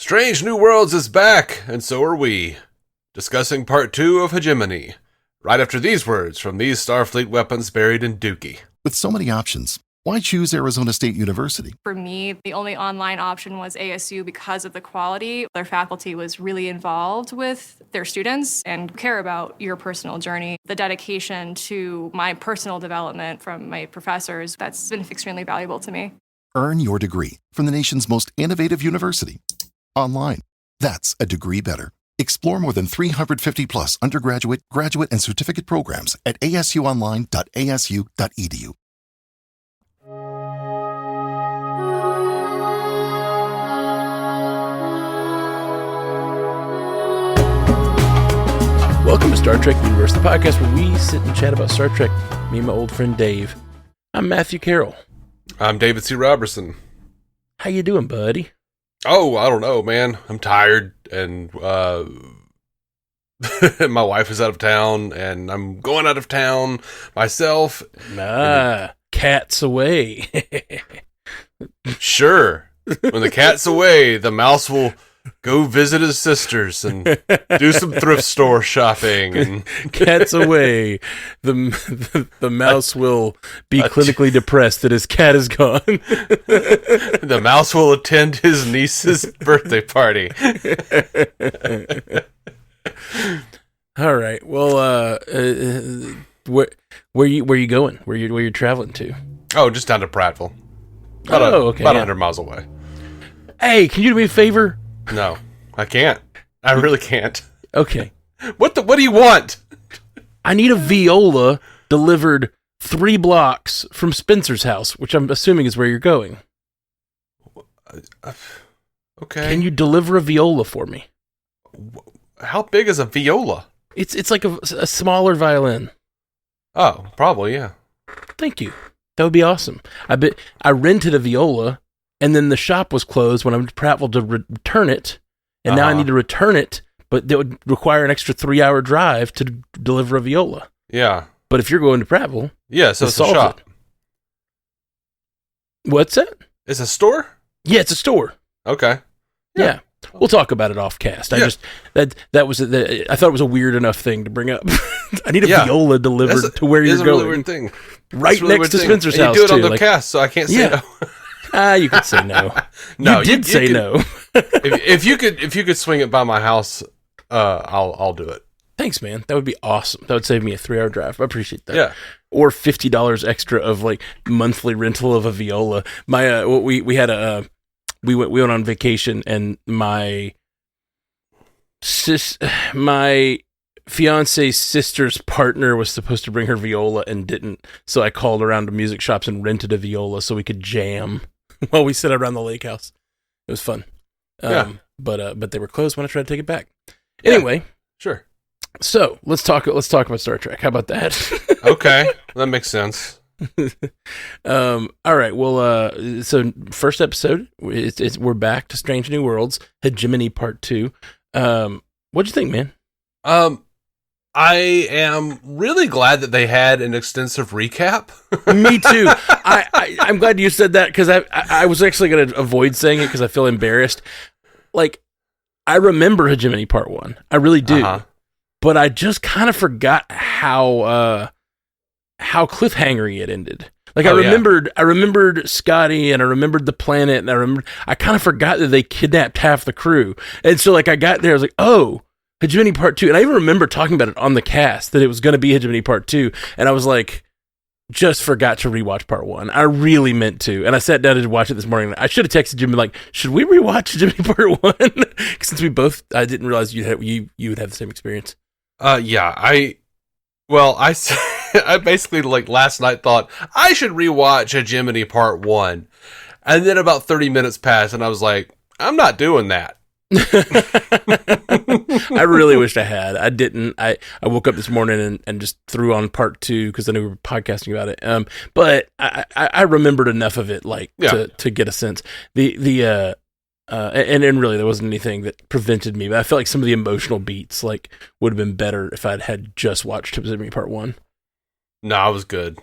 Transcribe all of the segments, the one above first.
Strange New Worlds is back, and so are we. Discussing part 2 of Hegemony. Right after these words from these Starfleet weapons buried in Dookie. With so many options, why choose Arizona State University? For me, the only online option was ASU because of the quality. Their faculty was really involved with their students and care about your personal journey. The dedication to my personal development from my professors, that's been extremely valuable to me. Earn your degree from the nation's most innovative university. Online. That's a degree better. Explore more than 350 plus undergraduate, graduate, and certificate programs at asuonline.asu.edu. Welcome to Star Trek Universe, the podcast where we sit and chat about Star Trek. Me and my old friend Dave. I'm Matthew Carroll. I'm David C. Robertson. How you doing, buddy? Oh, I don't know, man. I'm tired, and my wife is out of town, and I'm going out of town myself. Cat's away. Sure. When the cat's away, the mouse will go visit his sisters and do some thrift store shopping. And Cat's away. The mouse will be clinically depressed that his cat is gone. The mouse will attend his niece's birthday party. All right. Well, where you going? Where you traveling to? Oh, just down to Prattville. Okay. About 100 miles away. Hey, can you do me a favor? No, I can't. I really can't. Okay. What do you want? I need a viola delivered 3 blocks from Spencer's house, which I'm assuming is where you're going. Okay. Can you deliver a viola for me? How big is a viola? It's like a smaller violin. Oh, probably, yeah. Thank you. That would be awesome. I rented a viola, and then the shop was closed when I went to Prattville to return it, and now I need to return it, but that would require an extra 3-hour drive to deliver a viola. Yeah. But if you're going to Prattville... Yeah, so it's a shop. What's that? It's a store? Yeah, it's a store. Okay. Yeah. We'll talk about it off cast. I thought it was a weird enough thing to bring up. I need a viola delivered to where you're going. Really weird thing. Right next to Spencer's house, you do it on the cast, so I can't say no. You could say no. No, you did say no. if you could swing it by my house, I'll do it. Thanks, man. That would be awesome. That would save me a 3-hour drive. I appreciate that. Yeah. Or $50 extra of like monthly rental of a viola. My we went on vacation, and my fiance's sister's partner was supposed to bring her viola and didn't. So I called around to music shops and rented a viola so we could jam while we sat around the lake house. It was fun. But they were closed when I tried to take it back. Anyway, sure. So let's talk about Star Trek. How about that? Okay, that makes sense. All right. Well, so first episode, we're back to Strange New Worlds, Hegemony Part 2. What'd you think, man? I am really glad that they had an extensive recap. Me too. I'm glad you said that, because I was actually going to avoid saying it because I feel embarrassed. Like, I remember Hegemony Part 1. I really do. But I just kind of forgot how cliffhangery it ended. Like, I remembered Scotty, and I remembered the planet, and I kind of forgot that they kidnapped half the crew. And so, like, I got there, I was like, oh, Hegemony Part 2. And I even remember talking about it on the cast, that it was going to be Hegemony Part 2. And I was like, just forgot to rewatch Part 1. I really meant to. And I sat down to watch it this morning. I should have texted you and been like, should we rewatch Hegemony Part 1? Since I didn't realize you would have the same experience. Yeah. I basically, like, last night thought I should rewatch Hegemony Part 1. And then about 30 minutes passed, and I was like, I'm not doing that. I really wished I had. I didn't. I woke up this morning and just threw on Part 2 because I knew we were podcasting about it. But I remembered enough of it, like, to get a sense. And really there wasn't anything that prevented me, but I felt like some of the emotional beats, like, would have been better if I'd had just watched Hegemony Part 1. No, I was good.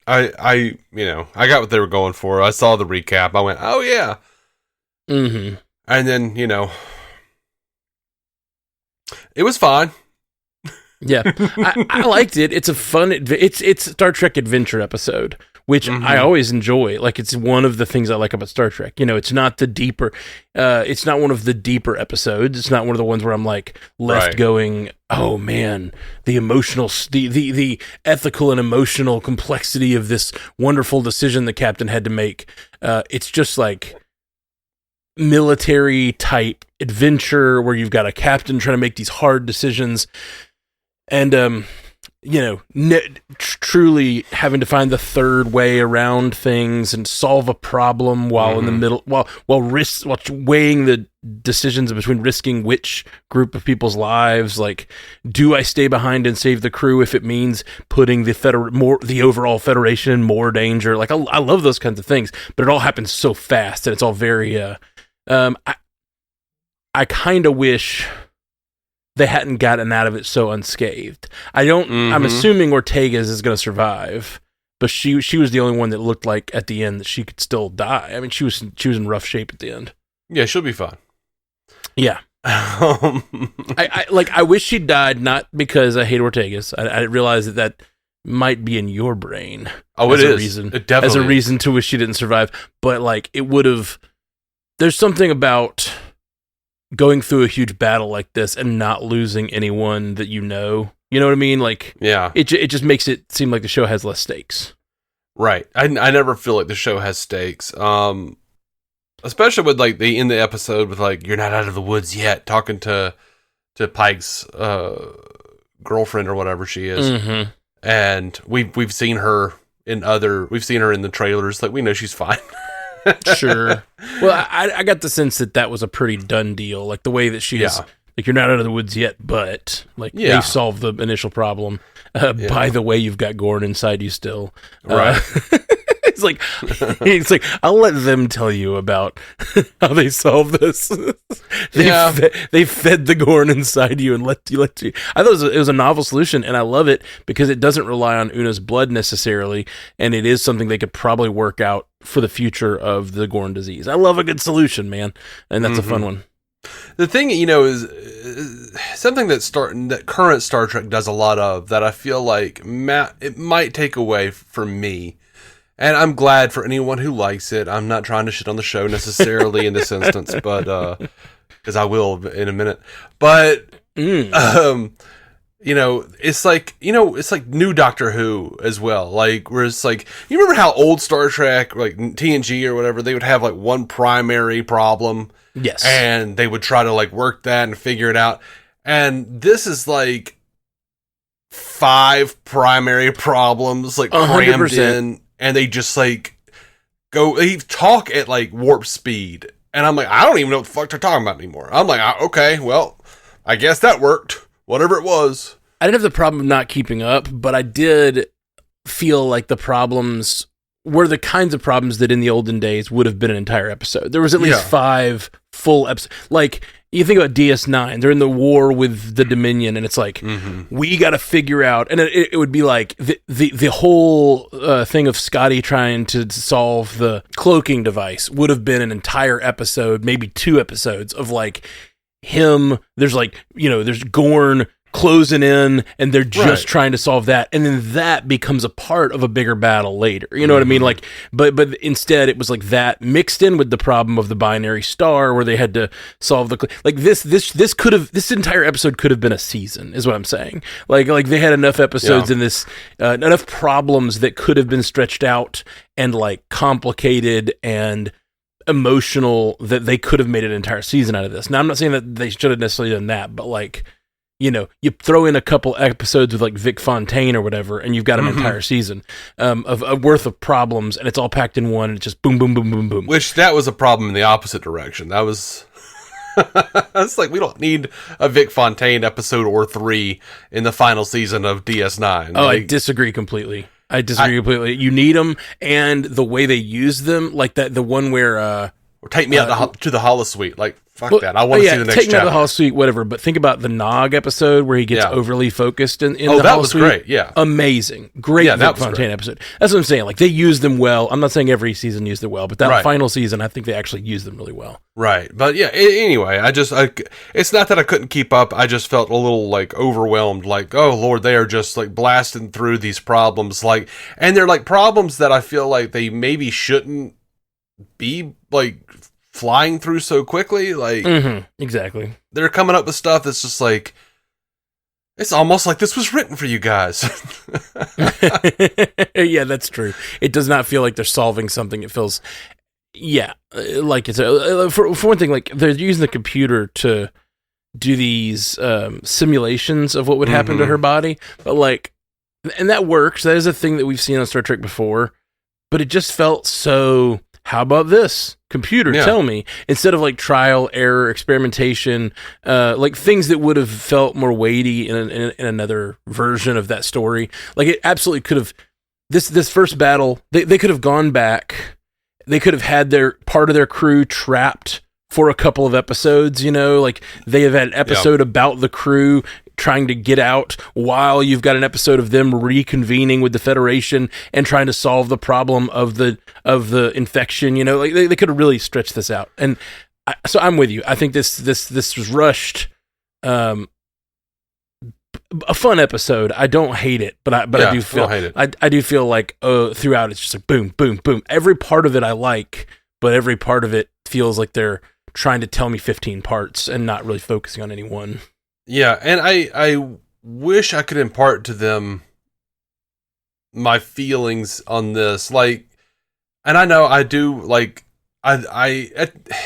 I got what they were going for. I saw the recap. I went, oh yeah. Mm-hmm. And then, it was fine. Yeah, I liked it. It's a fun, it's Star Trek adventure episode, which I always enjoy. Like, it's one of the things I like about Star Trek. It's not the deeper, it's not one of the deeper episodes. It's not one of the ones where I'm like left going, oh man, the emotional, the ethical and emotional complexity of this wonderful decision the captain had to make. It's just like military type adventure where you've got a captain trying to make these hard decisions. And, truly having to find the third way around things and solve a problem while in the middle, while weighing the decisions between risking which group of people's lives. Like, do I stay behind and save the crew if it means putting the overall Federation in more danger? Like, I love those kinds of things, but it all happens so fast and it's all very, I kind of wish they hadn't gotten out of it so unscathed. I'm assuming Ortega's is going to survive, but she was the only one that looked like at the end that she could still die. I mean, she was in rough shape at the end. Yeah, she'll be fine. Yeah. I wish she died, not because I hate Ortega's. I realize that might be in your brain. Oh, it is. It definitely as a reason to wish she didn't survive. But like, it would have. There's something about going through a huge battle like this and not losing anyone that you know what I mean? Like, yeah, it just makes it seem like the show has less stakes. Right. I never feel like the show has stakes. Especially with like the in the episode with like, you're not out of the woods yet, talking to Pike's girlfriend or whatever she is. And we've seen her in the trailers. Like, we know she's fine. Sure. Well, I got the sense that was a pretty done deal. Like, the way that she's like, you're not out of the woods yet, but like, they solved the initial problem. By the way, you've got Gorn inside you still. Right. It's like, I'll let them tell you about how they solved this. They fed the Gorn inside you and let you. I thought it was a novel solution, and I love it because it doesn't rely on Una's blood necessarily, and it is something they could probably work out for the future of the Gorn disease. I love a good solution, man, and that's a fun one. The thing, is something that current Star Trek does a lot of that I feel like it might take away from me. And I'm glad for anyone who likes it. I'm not trying to shit on the show necessarily in this instance, but because I will in a minute. But it's like new Doctor Who as well. Like, where it's like, you remember how old Star Trek, like TNG or whatever, they would have like one primary problem. Yes. And they would try to like work that and figure it out. And this is like 5 primary problems like 100%. Crammed in. And they just like they talk at like warp speed. And I'm like, I don't even know what the fuck they're talking about anymore. I'm like, okay, well, I guess that worked. Whatever it was. I didn't have the problem of not keeping up, but I did feel like the problems were the kinds of problems that in the olden days would have been an entire episode. There was at least 5 full episodes. Like, you think about DS9, they're in the war with the Dominion, and it's like, we got to figure out, and it would be like the whole thing of Scotty trying to solve the cloaking device would have been an entire episode, maybe 2 episodes of like him. There's like, there's Gorn closing in, and they're just trying to solve that, and then that becomes a part of a bigger battle later. You know what I mean? Like, but instead it was like that mixed in with the problem of the binary star, where they had to solve the this entire episode could have been a season, is what I'm saying. Like they had enough episodes in this, enough problems that could have been stretched out and like complicated and emotional that they could have made an entire season out of this. Now, I'm not saying that they should have necessarily done that, but like, you throw in a couple episodes with like Vic Fontaine or whatever, and you've got an entire season of worth of problems, and it's all packed in one, and it's just boom, boom, boom, boom, boom. Which that was a problem in the opposite direction. That was, it's like, we don't need a Vic Fontaine episode or 3 in the final season of DS9. Oh, I disagree completely. You need them, and the way they use them, like that, the one where Or take me out to the holosuite. Like, fuck that. I want to see the next take me out chapter. of the holosuite, whatever. But think about the Nog episode where he gets overly focused in the holosuite. That was great, yeah. Amazing. Great Vic Fontaine episode. That's what I'm saying. Like, they used them well. I'm not saying every season used them well, but that final season, I think they actually used them really well. Right. But yeah, anyway, it's not that I couldn't keep up. I just felt a little, like, overwhelmed. Like, oh, Lord, they are just, like, blasting through these problems. Like, and they're, like, problems that I feel like they maybe shouldn't be, like, flying through so quickly. Like, exactly. They're coming up with stuff that's just like, it's almost like this was written for you guys. Yeah, that's true. It does not feel like they're solving something. It feels, like it's for one thing, like they're using the computer to do these simulations of what would happen to her body, but like, and that works. That is a thing that we've seen on Star Trek before, but it just felt so, how about this? Computer, tell me. Instead of like trial, error, experimentation, like things that would have felt more weighty in another version of that story. Like it absolutely could have, this first battle, they could have gone back. They could have had their part of their crew trapped for a couple of episodes, you know, like they have had an episode about the crew trying to get out while you've got an episode of them reconvening with the Federation and trying to solve the problem of the infection, you know, like they could have really stretched this out. And so I'm with you. I think this was rushed. A fun episode. I don't hate it, but I do feel I do feel like throughout it's just like boom, boom, boom. Every part of it I like, but every part of it feels like they're trying to tell me 15 parts and not really focusing on any one. Yeah, and I wish I could impart to them my feelings on this. Like, and I know I do, like, I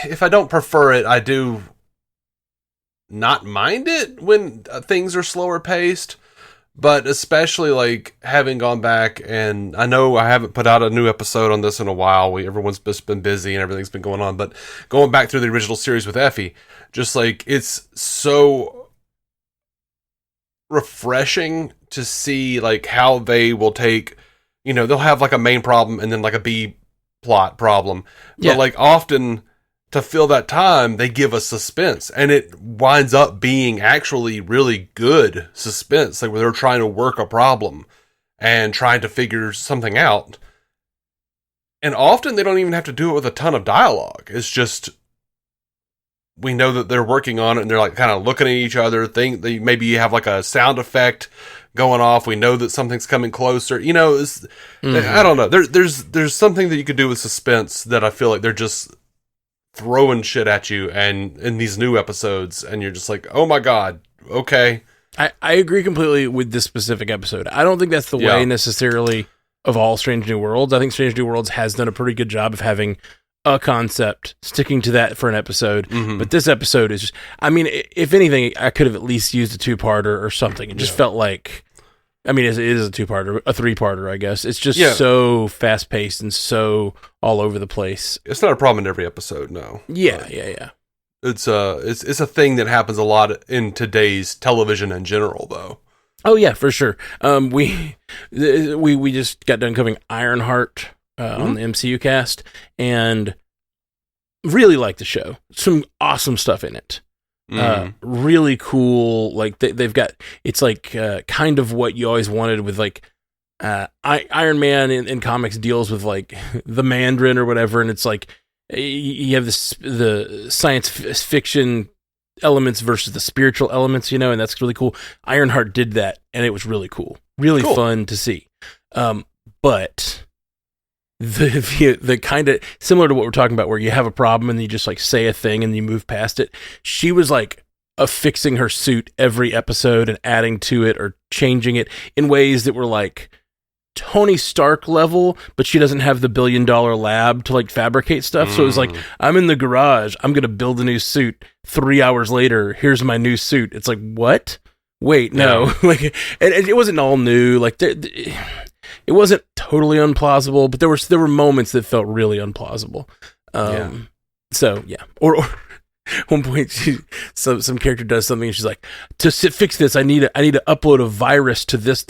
if I don't prefer it, I do not mind it when things are slower paced. But especially, like, having gone back, and I know I haven't put out a new episode on this in a while. Everyone's just been busy and everything's been going on. But going back through the original series with Effie, just, like, it's so refreshing to see, like, how they will take, you know, they'll have, like, a main problem and then, like, a B plot problem. But, like, often to fill that time, they give us suspense, and it winds up being actually really good suspense, like where they're trying to work a problem and trying to figure something out. And often they don't even have to do it with a ton of dialogue. It's just, we know that they're working on it, and they're like kind of looking at each other, maybe you have like a sound effect going off. We know that something's coming closer. You know, I don't know. There's something that you could do with suspense that I feel like they're just throwing shit at you, and in these new episodes, and you're just like, oh my god, okay. I agree completely with this specific episode. I don't think that's the way necessarily of all Strange New Worlds. I think Strange New Worlds has done a pretty good job of having a concept, sticking to that for an episode. But this episode is just, I mean, if anything, I could have at least used a two-parter or something. It just felt like, I mean, it is a two-parter, a three-parter, I guess. It's just so fast-paced and so all over the place. It's not a problem in every episode, no. Yeah. It's a thing that happens a lot in today's television in general, though. Oh yeah, for sure. We just got done covering Ironheart on the MCU cast, and really like the show. Some awesome stuff in it. Really cool. Like they've got, it's like kind of what you always wanted with like Iron Man in comics deals with like the Mandarin or whatever, and it's like you have the science fiction elements versus the spiritual elements, you know, and that's really cool. Ironheart did that, and it was really cool, really fun to see. But the kind of similar to what we're talking about, where you have a problem and you just like say a thing and you move past it. She was like affixing her suit every episode and adding to it or changing it in ways that were like Tony Stark level, but she doesn't have the $1 billion lab to like fabricate stuff. So it was like, I'm in the garage, I'm going to build a new suit. 3 hours later, here's my new suit. It's like, what? Wait, no. Like, and it wasn't all new. Like, it wasn't totally unplausible, but there were moments that felt really unplausible. So yeah, or one point, some character does something, and she's like, to fix this, I need to upload a virus to this.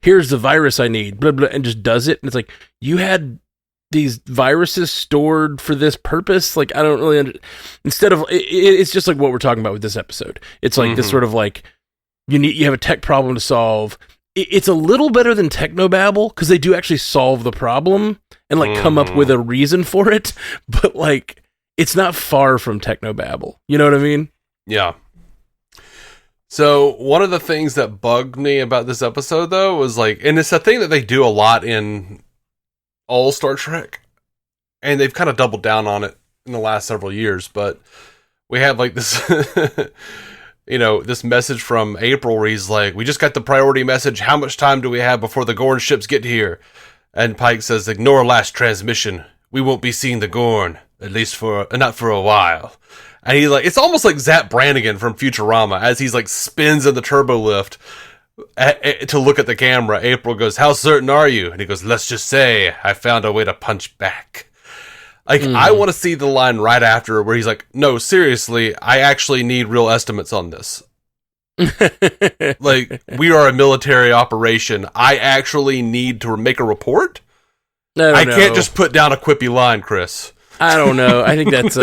Here's the virus I need. Blah blah, and just does it. And it's like, you had these viruses stored for this purpose? Like, I don't really instead of it's just like what we're talking about with this episode. It's like this sort of like you have a tech problem to solve. It's a little better than Technobabble because they do actually solve the problem and like come up with a reason for it, but like it's not far from Technobabble. You know what I mean? Yeah. So one of the things that bugged me about this episode, though, was like, and it's a thing that they do a lot in all Star Trek, and they've kind of doubled down on it in the last several years, but we have like this, this message from April where he's like, we just got the priority message. How much time do we have before the Gorn ships get here? And Pike says, ignore last transmission. We won't be seeing the Gorn, at least not for a while. And he's like, it's almost like Zap Brannigan from Futurama as he's like spins in the turbo lift to look at the camera. April goes, how certain are you? And he goes, let's just say I found a way to punch back. Like, I want to see the line right after where he's like, no, seriously, I actually need real estimates on this. Like, we are a military operation. I actually need to make a report? I can't just put down a quippy line, Chris. I don't know. I think that's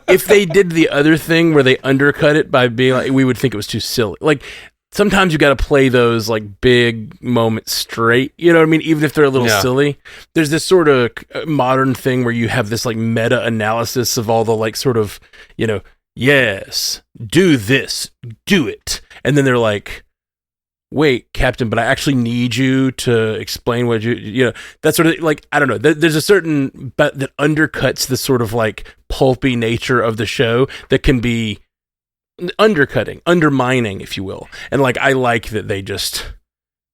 if they did the other thing where they undercut it by being like, we would think it was too silly. Like, sometimes you got to play those like big moments straight. You know what I mean? Even if they're a little silly. There's this sort of modern thing where you have this like meta analysis of all the like sort of, yes, do this, do it. And then they're like, wait, Captain, but I actually need you to explain what that sort of like, I don't know. There's a certain, but that undercuts the sort of like pulpy nature of the show that can be undermining, if you will. And like, I like that they just,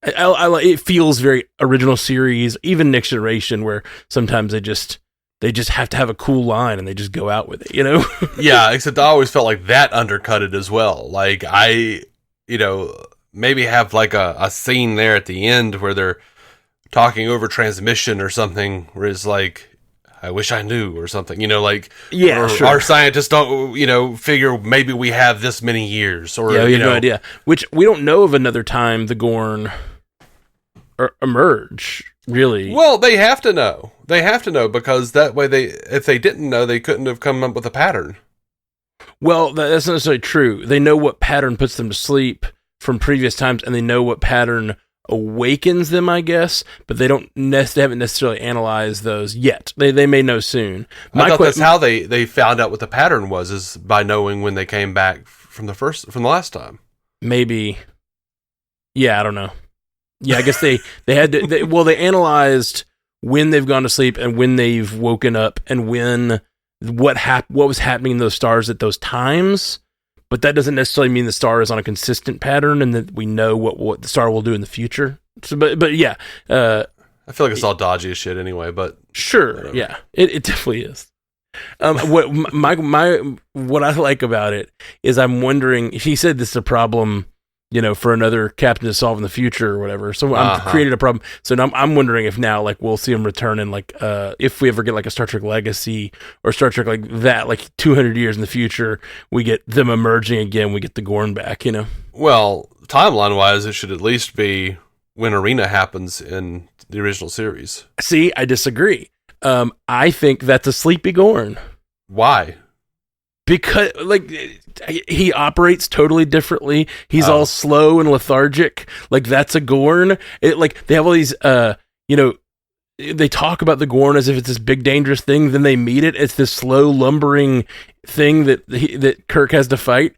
it feels very original series, even Next Generation, where sometimes they just have to have a cool line and they just go out with it, Yeah, except I always felt like that undercut it as well. Like maybe have like a scene there at the end where they're talking over transmission or something where it's like, I wish I knew or something, sure. Our scientists don't, figure maybe we have this many years or, we have no idea, which we don't know of another time the Gorn emerge, really. Well, they have to know because that way if they didn't know, they couldn't have come up with a pattern. Well, that's not necessarily true. They know what pattern puts them to sleep from previous times, and they know what pattern awakens them, I guess, but they haven't necessarily analyzed those yet. They may know soon. I thought that's how they found out what the pattern was, is by knowing when they came back from the last time. Maybe. Yeah, I don't know. Yeah, I guess they had to. They analyzed when they've gone to sleep and when they've woken up and what was happening in those stars at those times. But that doesn't necessarily mean the star is on a consistent pattern and that we know what the star will do in the future. So, but yeah. I feel like it's all dodgy as shit anyway, but... Sure, whatever. Yeah. It definitely is. What I like about it is I'm wondering, if he said this is a problem, for another captain to solve in the future or whatever. So I'm created a problem. So now I'm wondering if now, like, we'll see him return in, like, if we ever get, like, a Star Trek Legacy or Star Trek like that, like 200 years in the future, we get them emerging again, we get the Gorn back, Well, timeline-wise, it should at least be when Arena happens in the original series. See, I disagree. I think that's a sleepy Gorn. Why? Because, like, he operates totally differently. He's all slow and lethargic. Like, that's a Gorn. They have all these, they talk about the Gorn as if it's this big dangerous thing. Then they meet it. It's this slow lumbering thing that Kirk has to fight.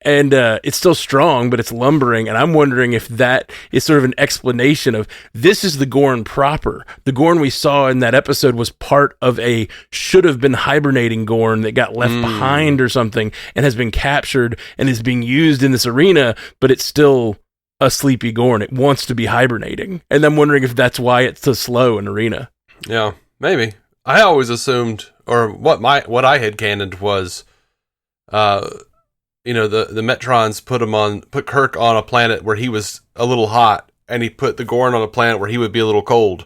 And it's still strong, but it's lumbering. And I'm wondering if that is sort of an explanation of this is the Gorn proper. The Gorn we saw in that episode was part of a should have been hibernating Gorn that got left behind or something and has been captured and is being used in this arena, but it's still a sleepy Gorn. It wants to be hibernating. And I'm wondering if that's why it's so slow in arena. Yeah, maybe. I always assumed, or what I had cannoned was, the Metrons put Kirk on a planet where he was a little hot, and he put the Gorn on a planet where he would be a little cold.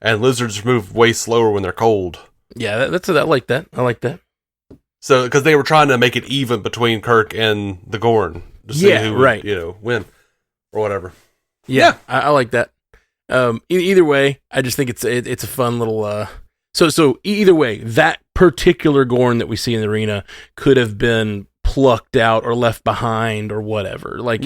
And lizards move way slower when they're cold. Yeah, I like that. I like that. So, because they were trying to make it even between Kirk and the Gorn to see who would, win or whatever. Yeah. I like that. Either way, I just think it's a fun little. So either way, that particular Gorn that we see in the arena could have been plucked out or left behind or whatever. Like,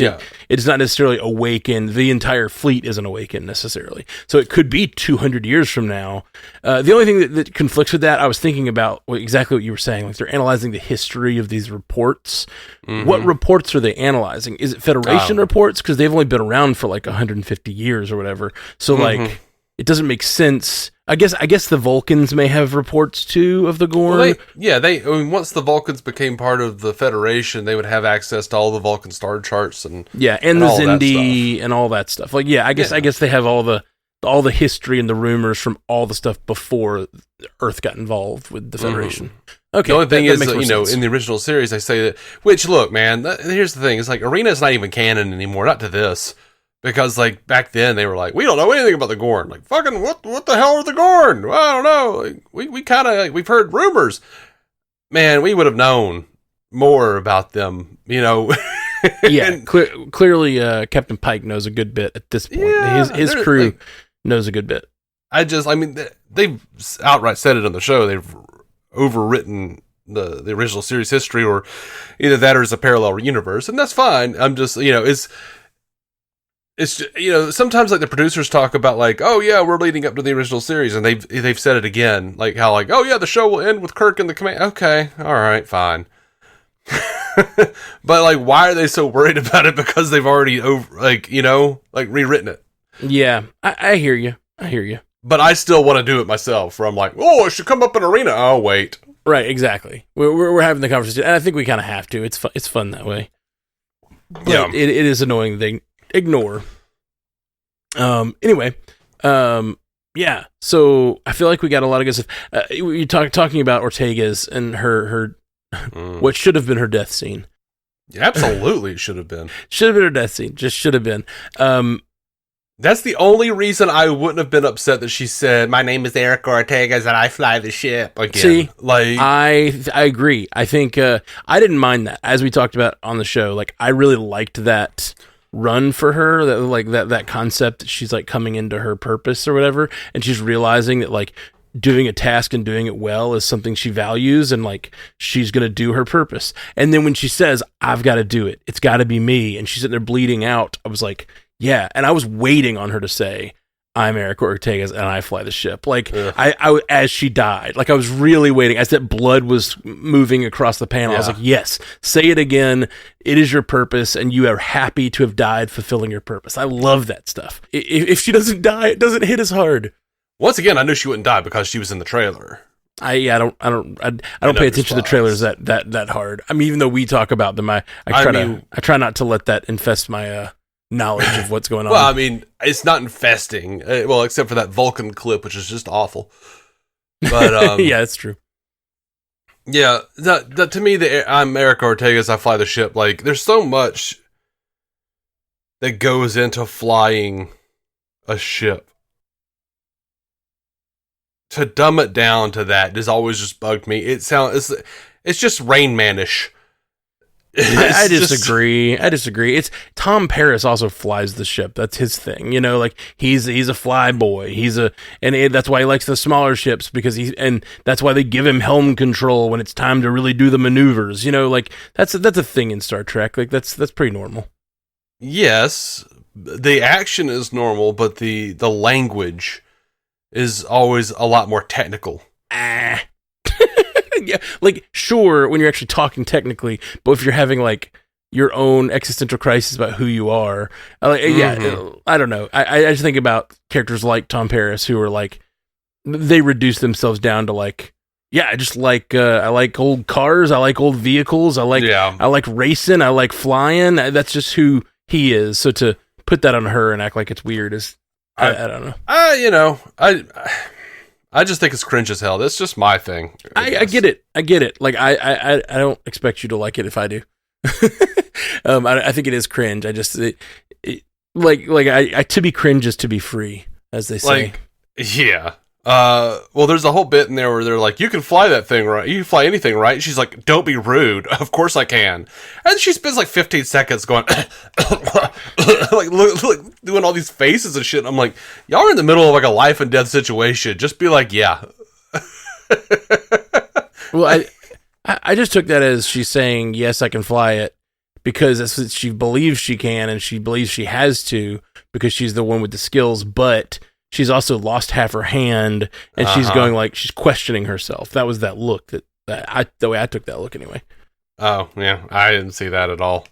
it's not necessarily awakened. The entire fleet isn't awakened necessarily. So it could be 200 years from now. The only thing that conflicts with that, I was thinking about exactly what you were saying. Like, they're analyzing the history of these reports. Mm-hmm. What reports are they analyzing? Is it Federation reports? Because they've only been around for like 150 years or whatever. So like, it doesn't make sense. I guess the Vulcans may have reports too of the Gorn. Well, once the Vulcans became part of the Federation, they would have access to all the Vulcan star charts and the Zindi and all that stuff. Like, I guess they have all the history and the rumors from all the stuff before Earth got involved with the Federation. Okay. The only thing is, in the original series, they say that. Which, look, man, here's the thing: it's like Arena is not even canon anymore. Not to this. Because, like, back then, they were like, we don't know anything about the Gorn. Like, fucking, what the hell are the Gorn? Well, I don't know. Like, we kind of, like, we've heard rumors. Man, we would have known more about them, Clearly, Captain Pike knows a good bit at this point. Yeah, his crew knows a good bit. They've outright said it on the show. They've overwritten the original series history, or either that or it's a parallel universe, and that's fine. I'm just, it's sometimes like the producers talk about like, oh yeah, we're leading up to the original series, and they've said it again, like how like, oh yeah, the show will end with Kirk in the command. Okay, all right, fine. But like, why are they so worried about it? Because they've already rewritten it. Yeah, I hear you. But I still want to do it myself. Where I'm like, oh, it should come up in Arena. Oh wait, right, exactly. We're having the conversation, and I think we kind of have to. It's fun that way. But yeah, it is annoying thing. Ignore. Anyway, yeah. So I feel like we got a lot of good stuff. You talking about Ortega's and her what should have been her death scene. Yeah, absolutely, should have been. Should have been her death scene. Just should have been. That's the only reason I wouldn't have been upset that she said, "My name is Eric Ortega's and I fly the ship." Again, see, like I agree. I think I didn't mind that, as we talked about on the show. Like, I really liked that run for her, that concept that she's like coming into her purpose or whatever, and she's realizing that like doing a task and doing it well is something she values, and like she's gonna do her purpose. And then when she says, "I've got to do it, it's got to be me," and she's sitting there bleeding out, I was like, yeah. And I was waiting on her to say, "I'm Eric Ortega's and I fly the ship." Like, I as she died, like I was really waiting as that blood was moving across the panel. Yeah. I was like, yes, say it again. It is your purpose and you are happy to have died fulfilling your purpose. I love that stuff. If she doesn't die, it doesn't hit as hard. Once again, I knew she wouldn't die because she was in the trailer. I don't pay attention to the trailers that hard. I mean, even though we talk about them, I try not to let that infest my knowledge of what's going on. Well, I mean, it's not infesting. Well, except for that Vulcan clip, which is just awful. But yeah, it's true. Yeah, that to me, I'm Eric Ortega's I fly the ship. Like, there's so much that goes into flying a ship. To dumb it down to that has always just bugged me. It's just Rain Man-ish. I disagree. It's Tom Paris also flies the ship. That's his thing. Like he's a fly boy. That's why he likes the smaller ships, because that's why they give him helm control when it's time to really do the maneuvers. Like that's a thing in Star Trek. Like that's pretty normal. Yes, the action is normal, but the language is always a lot more technical. Yeah, like, sure, when you're actually talking technically, but if you're having like your own existential crisis about who you are, yeah, I don't know. I just think about characters like Tom Paris who are like, they reduce themselves down to like, yeah, I just like I like old cars, I like old vehicles, I like racing, I like flying. That's just who he is. So to put that on her and act like it's weird is, I don't know. I just think it's cringe as hell. That's just my thing. I get it. Like, I don't expect you to like it if I do. I think it is cringe. I just like I to be cringe is to be free, as they say. Like, yeah. Well, there's a whole bit in there where they're like, you can fly that thing, right? You can fly anything, right? She's like, don't be rude. Of course I can. And she spends like 15 seconds going, like, look, doing all these faces and shit. And I'm like, y'all are in the middle of like a life and death situation. Just be like, yeah. Well, I just took that as she's saying, yes, I can fly it, because that's what she believes she can, and she believes she has to, because she's the one with the skills, but she's also lost half her hand, and she's going like, she's questioning herself. That was that look the way I took that look anyway. Oh, yeah. I didn't see that at all.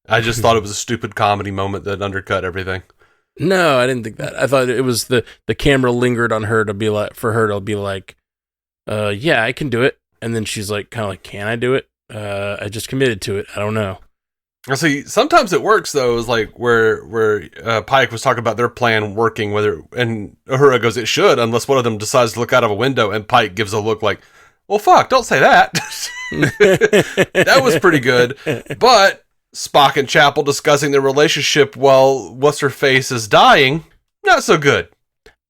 I just thought it was a stupid comedy moment that undercut everything. No, I didn't think that. I thought it was the camera lingered on her to be like, for her to be like, yeah, I can do it. And then she's like, kind of like, can I do it? I just committed to it. I don't know. I see. Sometimes it works though. Is like where Pike was talking about their plan working, and Uhura goes, it should, unless one of them decides to look out of a window, and Pike gives a look like, well, fuck, don't say that. That was pretty good. But Spock and Chapel discussing their relationship while what's her face is dying, not so good.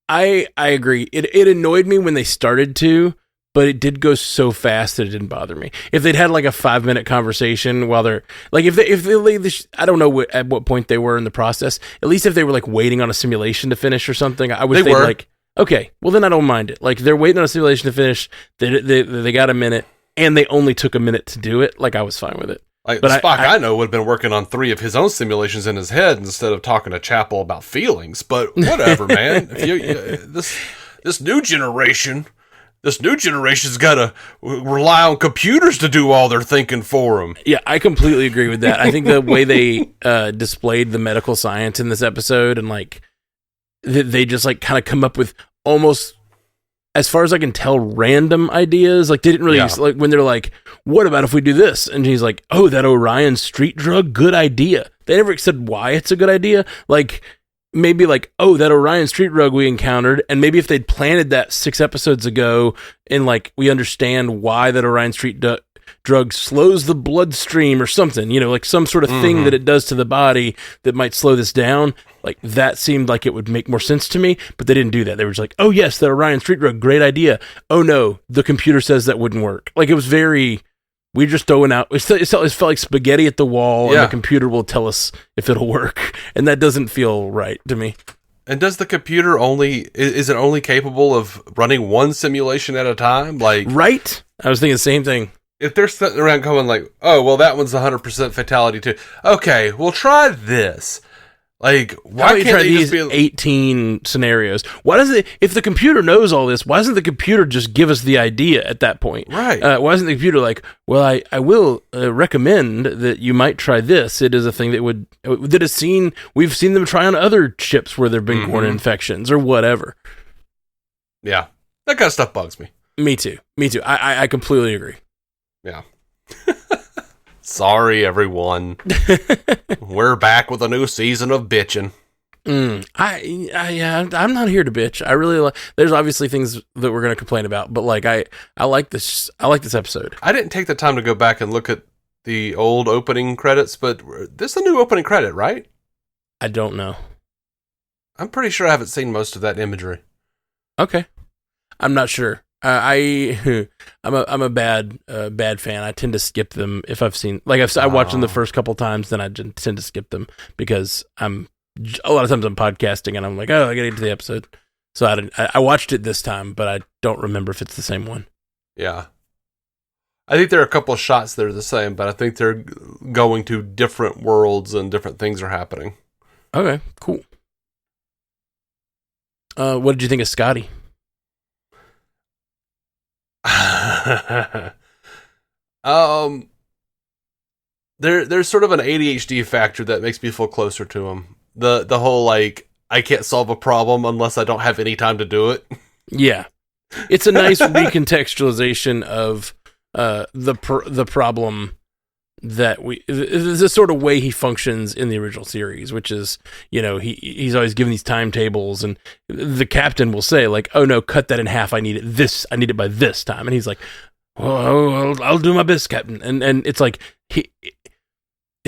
I agree. It annoyed me when they started to, but it did go so fast that it didn't bother me. If they'd had like a 5-minute conversation while they're like, if they I don't know at what point they were in the process. At least if they were like waiting on a simulation to finish or something, I would think like, okay, well then I don't mind it. Like they're waiting on a simulation to finish. They got a minute, and they only took a minute to do it. Like I was fine with it. Like but Spock, I know, would have been working on 3 of his own simulations in his head instead of talking to Chapel about feelings. But whatever, man. If you this new generation. This new generation's got to rely on computers to do all their thinking for them. Yeah, I completely agree with that. I think the way they displayed the medical science in this episode, and like they just like kind of come up with almost, as far as I can tell, random ideas. Like they didn't really like when they're like, "What about if we do this?" And he's like, "Oh, that Orion street drug, good idea." They never said why it's a good idea. Like. Maybe like, oh, that Orion street drug we encountered, and maybe if they'd planted that 6 episodes ago, and like we understand why that Orion street drug slows the bloodstream or something, you know, like some sort of thing that it does to the body that might slow this down. Like that seemed like it would make more sense to me, but they didn't do that. They were just like, oh yes, that Orion street drug, great idea. Oh no, the computer says that wouldn't work. Like it was very. We're just throwing out. It felt like spaghetti at the wall, and the computer will tell us if it'll work, and that doesn't feel right to me. And does the computer is it only capable of running one simulation at a time? Like, right? I was thinking the same thing. If they're sitting around going like, oh, well, that one's 100% fatality too. Okay, we'll try this. Like, why can't try they these just be 18 scenarios? Why does it? If the computer knows all this, why doesn't the computer just give us the idea at that point? Right. Why isn't the computer like, well, I will recommend that you might try this. It is a thing we've seen them try on other ships where there've been corn infections or whatever. Yeah, that kind of stuff bugs me. Me too. I completely agree. Yeah. Sorry, everyone. We're back with a new season of bitching. I'm not here to bitch. I really like. There's obviously things that we're gonna complain about, but like I like this. I like this episode. I didn't take the time to go back and look at the old opening credits, but this is a new opening credit, right? I don't know. I'm pretty sure I haven't seen most of that imagery. Okay, I'm not sure. I'm a bad fan. I tend to skip them if I've seen I watched them the first couple times, then I tend to skip them because a lot of times I'm podcasting and I'm like, oh, I gotta get to the episode. So I watched it this time, but I don't remember if it's the same one. Yeah, I think there are a couple of shots that are the same, but I think they're going to different worlds and different things are happening. Okay, cool. What did you think of Scotty? There's sort of an ADHD factor that makes me feel closer to him. The whole like I can't solve a problem unless I don't have any time to do it. Yeah, it's a nice recontextualization of the problem that the sort of way he functions in the original series, which is, you know, he's always given these timetables, and the captain will say like, oh no, cut that in half. I need it by this time. And he's like, oh, I'll do my best, Captain. And it's like, it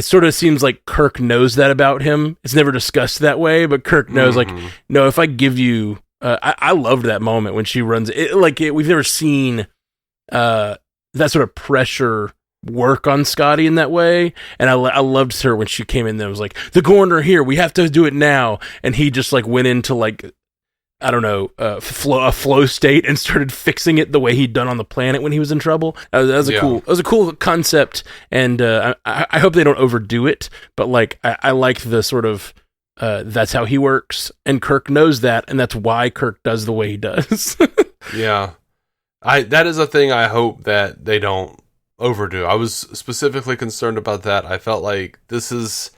sort of seems like Kirk knows that about him. It's never discussed that way, but Kirk knows like, no, if I give you I loved that moment when she runs it. We've never seen that sort of pressure work on Scotty in that way, and I loved her when she came in there. It was like, the Gorn are here, we have to do it now, and he just like went into like, I don't know, a flow state and started fixing it the way he'd done on the planet when he was in trouble. That was a cool concept, and I hope they don't overdo it, but like I like the sort of that's how he works, and Kirk knows that, and that's why Kirk does the way he does. Yeah, that is a thing I hope that they don't overdo. I was specifically concerned about that. I felt like this is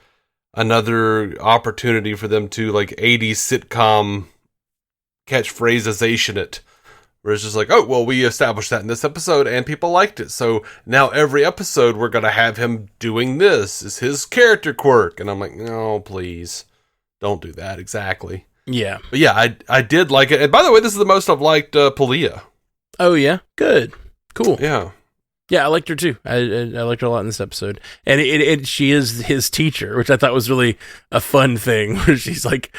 another opportunity for them to like 80s sitcom catchphraseization it, where it's just like, oh, well, we established that in this episode and people liked it, so now every episode we're going to have him doing this. Is his character quirk. And I'm like, no, please don't do that. Exactly. Yeah. But yeah, I did like it. And by the way, this is the most I've liked Pelia. Oh, yeah? Good. Cool. Yeah. Yeah, I liked her too. I liked her a lot in this episode. And she is his teacher, which I thought was really a fun thing, where she's like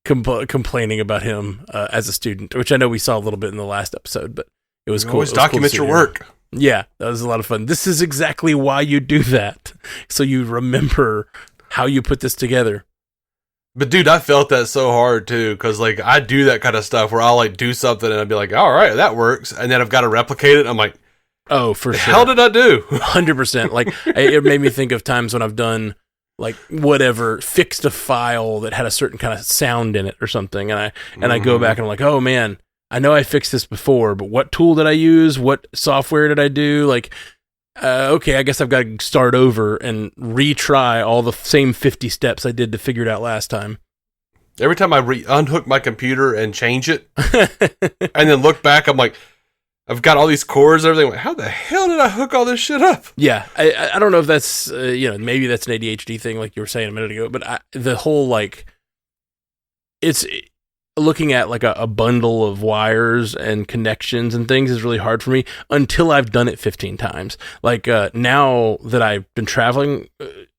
complaining about him as a student, which I know we saw a little bit in the last episode, but it was cool. Always document your work. Yeah, that was a lot of fun. This is exactly why you do that, so you remember how you put this together. But dude, I felt that so hard too, because like I do that kind of stuff where I'll like do something and I'd be like, all right, that works, and then I've got to replicate it. I'm like, oh, for sure. How did I do? 100%. Like, it made me think of times when I've done, like, whatever, fixed a file that had a certain kind of sound in it or something, and I go back and I'm like, oh man, I know I fixed this before, but what tool did I use? What software did I do? Like, okay, I guess I've got to start over and retry all the same 50 steps I did to figure it out last time. Every time I unhook my computer and change it, and then look back, I'm like, I've got all these cords and everything. How the hell did I hook all this shit up? Yeah, I don't know if that's, maybe that's an ADHD thing, like you were saying a minute ago, but the whole, like, it's looking at, like, a bundle of wires and connections and things is really hard for me until I've done it 15 times. Like, now that I've been traveling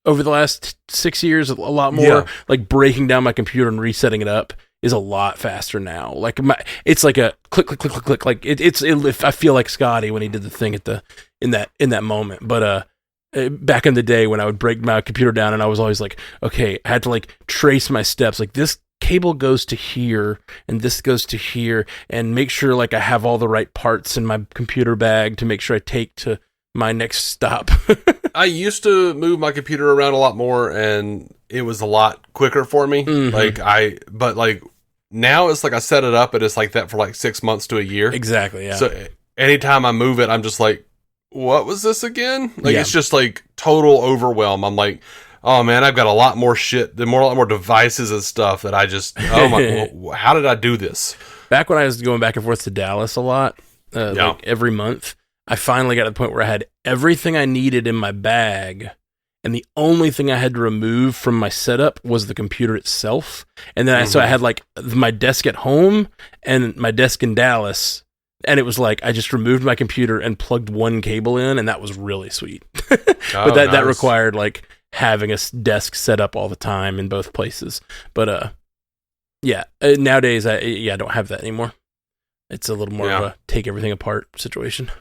over the last 6 years, a lot more, like, breaking down my computer and resetting it up is a lot faster now. Like it's like a click, click, click, click, click. Like I feel like Scotty when he did the thing in that moment. But back in the day when I would break my computer down and I was always like, okay, I had to like trace my steps. Like this cable goes to here and this goes to here, and make sure like I have all the right parts in my computer bag to make sure I take to my next stop. I used to move my computer around a lot more, and it was a lot quicker for me. Mm-hmm. But now it's like I set it up and it's like that for like 6 months to a year. Exactly. Yeah. So anytime I move it, I'm just like, what was this again? Like, it's just like total overwhelm. I'm like, oh man, I've got a lot more shit, a lot more devices and stuff that I just, oh my, how did I do this? Back when I was going back and forth to Dallas a lot, like every month, I finally got to the point where I had everything I needed in my bag, and the only thing I had to remove from my setup was the computer itself. And then so I had like my desk at home and my desk in Dallas, and it was like I just removed my computer and plugged one cable in, and that was really sweet. But that required like having a desk set up all the time in both places. But nowadays I don't have that anymore. It's a little more of a take everything apart situation.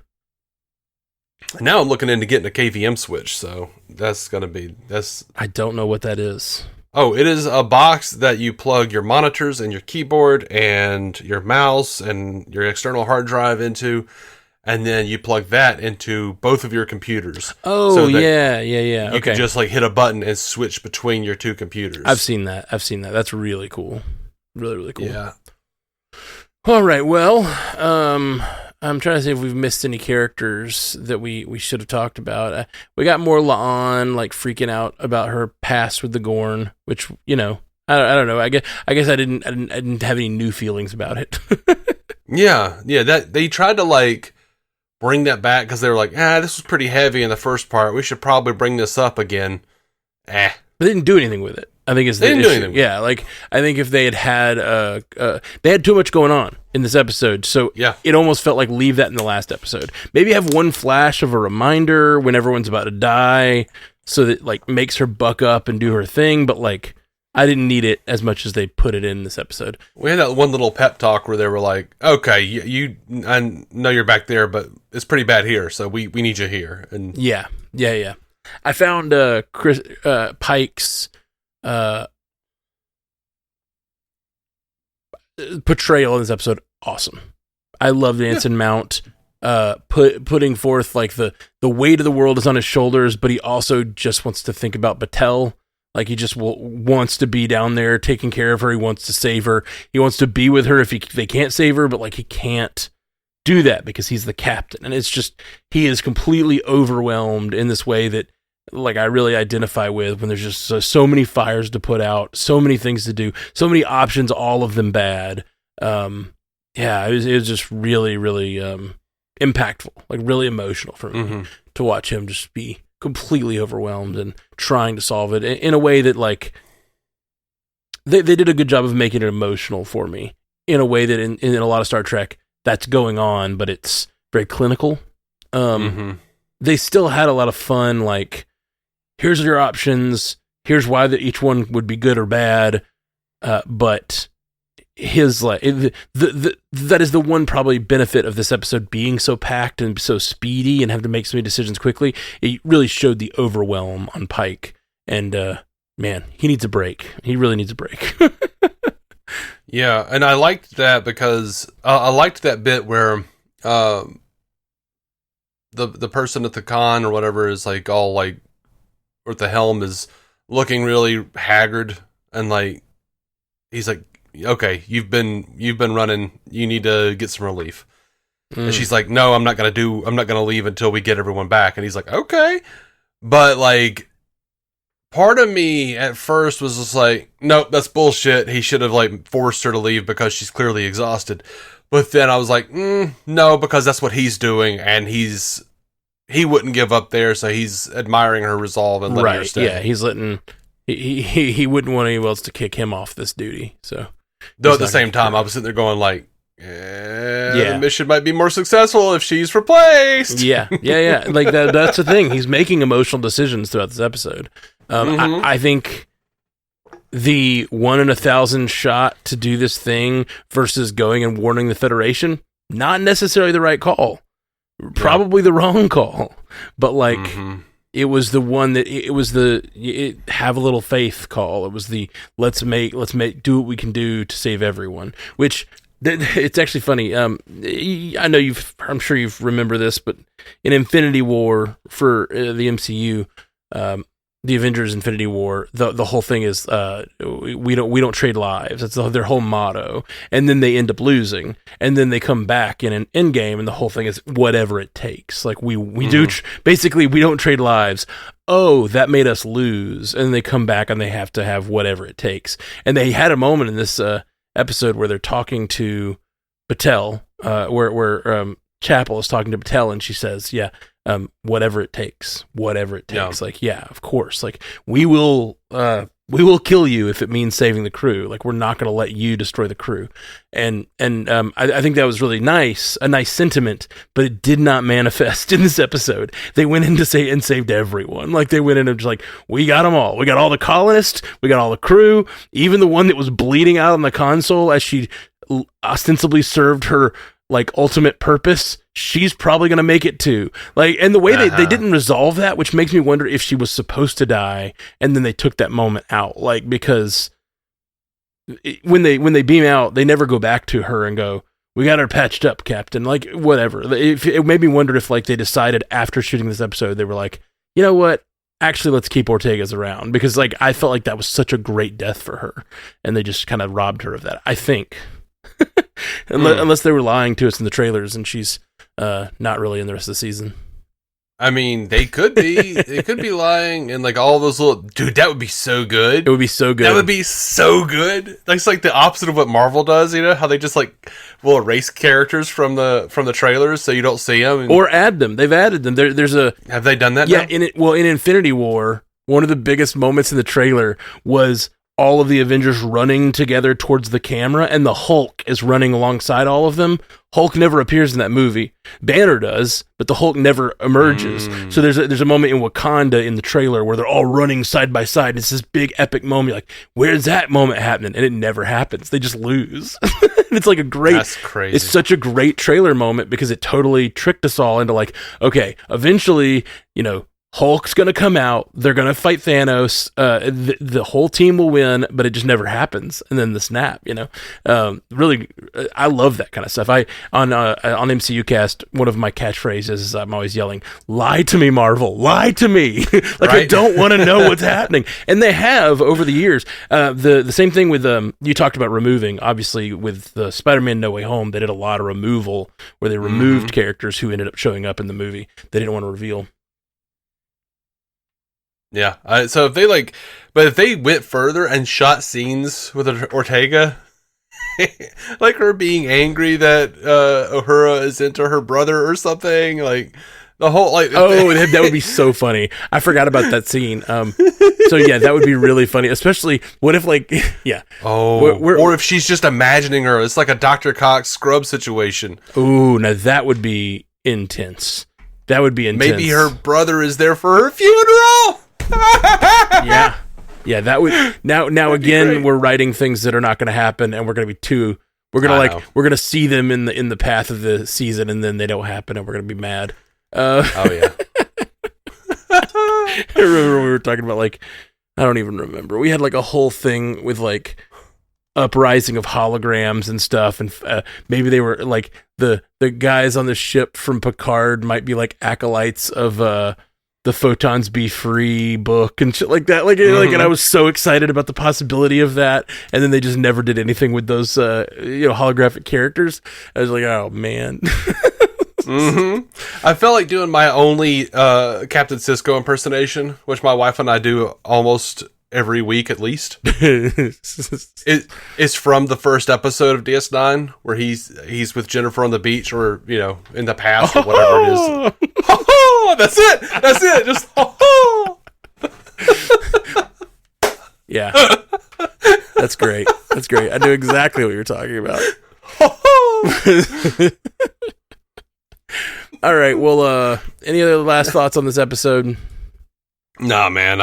Now I'm looking into getting a KVM switch, so that's. I don't know what that is. Oh, it is a box that you plug your monitors and your keyboard and your mouse and your external hard drive into, and then you plug that into both of your computers. Oh, so yeah. You can just like hit a button and switch between your two computers. I've seen that. That's really cool. Really, really cool. Yeah. All right, well, I'm trying to see if we've missed any characters that we should have talked about. We got more La'an, like freaking out about her past with the Gorn, which I don't know. I guess I didn't have any new feelings about it. yeah. That they tried to like bring that back because they were like, this was pretty heavy in the first part. We should probably bring this up again. But they didn't do anything with it. I think it's the issue. Do anything. Yeah, like I think if they had they had too much going on in this episode, so it almost felt like leave that in the last episode. Maybe have one flash of a reminder when everyone's about to die, so that like makes her buck up and do her thing. But like I didn't need it as much as they put it in this episode. We had that one little pep talk where they were like, okay, I know you're back there, but it's pretty bad here, so we need you here. And yeah. I found Chris Pike's portrayal in this episode awesome. I loved Anson Mount putting forth like the weight of the world is on his shoulders, but he also just wants to think about Battelle. Like he just wants to be down there taking care of her. He wants to save her. He wants to be with her if they can't save her, but like he can't do that because he's the captain. And it's just, he is completely overwhelmed in this way that like I really identify with when there's just so many fires to put out, so many things to do, so many options, all of them bad. It was just really, really impactful, like really emotional for me to watch him just be completely overwhelmed and trying to solve it in a way that like they did a good job of making it emotional for me in a way that in a lot of Star Trek that's going on, but it's very clinical. They still had a lot of fun, like here's your options, here's why each one would be good or bad, but his like that is the one probably benefit of this episode being so packed and so speedy and having to make so many decisions quickly. It really showed the overwhelm on Pike, and man, he needs a break. He really needs a break. Yeah, and I liked that because I liked that bit where the person at the con or whatever is like all like, or at the helm is looking really haggard, and like he's like, okay, you've been running, you need to get some relief. And she's like, no, I'm not gonna leave until we get everyone back. And he's like, okay. But like part of me at first was just like, nope, that's bullshit. He should have like forced her to leave because she's clearly exhausted. But then I was like, no, because that's what he's doing, and he wouldn't give up there, so he's admiring her resolve and letting her stay. Yeah, he's letting he wouldn't want anyone else to kick him off this duty. So though at the same time, I was sitting there going like, the mission might be more successful if she's replaced. Yeah. Like that's the thing. He's making emotional decisions throughout this episode. I think the 1 in 1,000 shot to do this thing versus going and warning the Federation, not necessarily the right call. Probably the wrong call. But like it was the one that it was the have a little faith call. It was the let's do what we can do to save everyone. Which it's actually funny. I know I'm sure you remember this, but in Infinity War for the MCU, the Avengers Infinity War, the whole thing is we don't trade lives. That's their whole motto. And then they end up losing, and then they come back in an Endgame, and the whole thing is whatever it takes. Like we do basically we don't trade lives. Oh, that made us lose, and they come back and they have to have whatever it takes. And they had a moment in this episode where they're talking to Battelle, where Chapel is talking to Battelle, and she says, "Yeah." Whatever it takes. Yeah. Like, yeah, of course. Like, we will kill you if it means saving the crew. Like, we're not going to let you destroy the crew. And I think that was really nice, a nice sentiment, but it did not manifest in this episode. They went in to say and saved everyone. Like, they went in and just like, we got them all. We got all the colonists. We got all the crew. Even the one that was bleeding out on the console as she ostensibly served her like ultimate purpose, she's probably going to make it too. Like, and the way they didn't resolve that, which makes me wonder if she was supposed to die and then they took that moment out. Like, because when they beam out, they never go back to her and go, we got her patched up, Captain. Like, whatever. It made me wonder if like they decided after shooting this episode, they were like, you know what? Actually, let's keep Ortega's around, because like I felt like that was such a great death for her, and they just kind of robbed her of that, I think. Unless they were lying to us in the trailers and she's not really in the rest of the season. I mean, they could be. They could be lying, and like all those little... Dude, that would be so good. It would be so good. That would be so good. That's like the opposite of what Marvel does, you know? How they just like will erase characters from the trailers so you don't see them. Or add them. They've added them. There's a... Have they done that Yeah, now? in Infinity War, one of the biggest moments in the trailer was all of the Avengers running together towards the camera, and the Hulk is running alongside all of them. Hulk never appears in that movie. Banner does, but the Hulk never emerges. So there's a moment in Wakanda in the trailer where they're all running side by side. It's this big epic moment. You're like, where's that moment happening? And it never happens. They just lose. And it's like That's crazy. It's such a great trailer moment because it totally tricked us all into like, okay, eventually, Hulk's going to come out. They're going to fight Thanos. The whole team will win, but it just never happens. And then the snap, really, I love that kind of stuff. On MCU Cast, one of my catchphrases is I'm always yelling, "Lie to me, Marvel! Lie to me!" I don't want to know what's happening. And they have over the years. The same thing with you talked about removing. Obviously, with the Spider-Man No Way Home, they did a lot of removal where they removed characters who ended up showing up in the movie they didn't want to reveal. Yeah. So if they went further and shot scenes with Ortega, like her being angry that Uhura is into her brother or something, like the whole that would be so funny. I forgot about that scene. So yeah, that would be really funny. Especially what if or if she's just imagining her, it's like a Dr. Cox Scrub situation. Ooh, now that would be intense. That would be intense. Maybe her brother is there for her funeral. yeah, that would now again we're writing things that are not going to happen, and we're going to we're going to see them in the path of the season, and then they don't happen, and we're going to be mad. Oh yeah. I remember we were talking about I don't even remember. We had a whole thing with uprising of holograms and stuff, and maybe they were the guys on the ship from Picard might be acolytes of the Photons Be Free book and shit like that. And I was so excited about the possibility of that. And then they just never did anything with those, holographic characters. I was like, oh man. I felt like doing my only, Captain Sisko impersonation, which my wife and I do almost every week at least. It's from the first episode of DS9 where he's with Jennifer on the beach or, in the past or whatever it is. That's it. Just yeah. That's great. I knew exactly what you're talking about. All right. Well, any other last thoughts on this episode? Nah, man.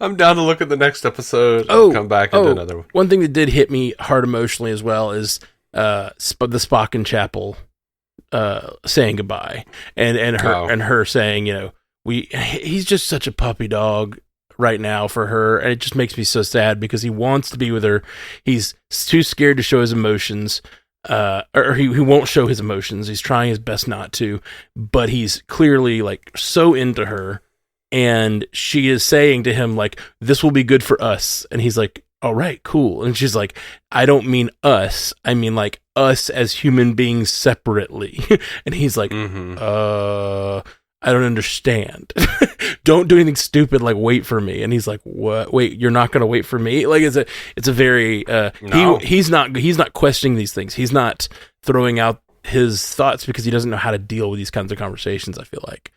I'm down to look at the next episode. I'll come back and do another one. One thing that did hit me hard emotionally as well is the Spock and Chapel saying goodbye, and her saying, he's just such a puppy dog right now for her, and it just makes me so sad because he wants to be with her. He's too scared to show his emotions, or he won't show his emotions. He's trying his best not to, but he's clearly so into her. And she is saying to him, this will be good for us. And he's like, all right, cool. And she's like, I don't mean us. I mean, us as human beings separately. And he's like, I don't understand. Don't do anything stupid wait for me. And he's like, what? Wait, you're not going to wait for me? It's a very, no. He's not questioning these things. He's not throwing out his thoughts because he doesn't know how to deal with these kinds of conversations, I feel like.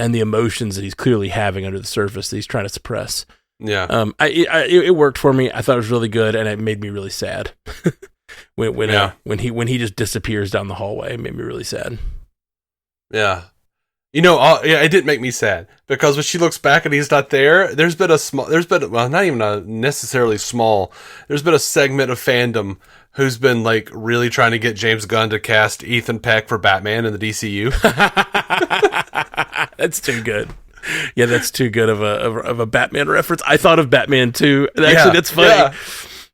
And the emotions that he's clearly having under the surface that he's trying to suppress. Yeah. It worked for me. I thought it was really good, and it made me really sad. when he just disappears down the hallway, it made me really sad. Yeah. It didn't make me sad because when she looks back and he's not there, there's been not even a necessarily small, there's been a segment of fandom who's been really trying to get James Gunn to cast Ethan Peck for Batman in the DCU. That's too good. Yeah, that's too good of a Batman reference. I thought of Batman too. Actually, that's funny. Yeah.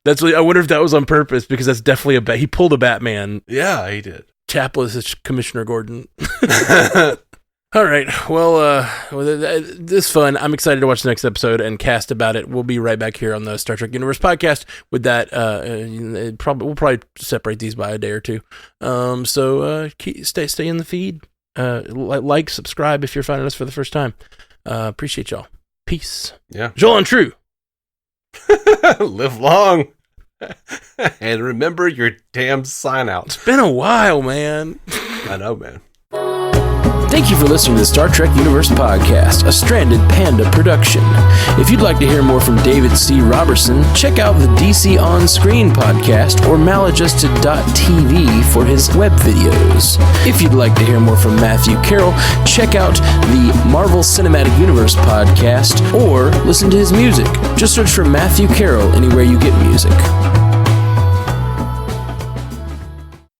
That's I wonder if that was on purpose because that's definitely he pulled a Batman. Yeah, he did. Chapless is Commissioner Gordon. All right. Well, this is fun. I'm excited to watch the next episode and cast about it. We'll be right back here on the Star Trek Universe podcast with that. We'll probably separate these by a day or two. So stay in the feed. Subscribe if you're finding us for the first time. Appreciate y'all. Peace. Yeah. Joel and True. Live long. And remember your damn sign out. It's been a while, man. I know, man. Thank you for listening to the Star Trek Universe Podcast, a Stranded Panda production. If you'd like to hear more from David C. Robertson, check out the DC On Screen podcast or maladjusted.tv for his web videos. If you'd like to hear more from Matthew Carroll, check out the Marvel Cinematic Universe podcast or listen to his music. Just search for Matthew Carroll anywhere you get music.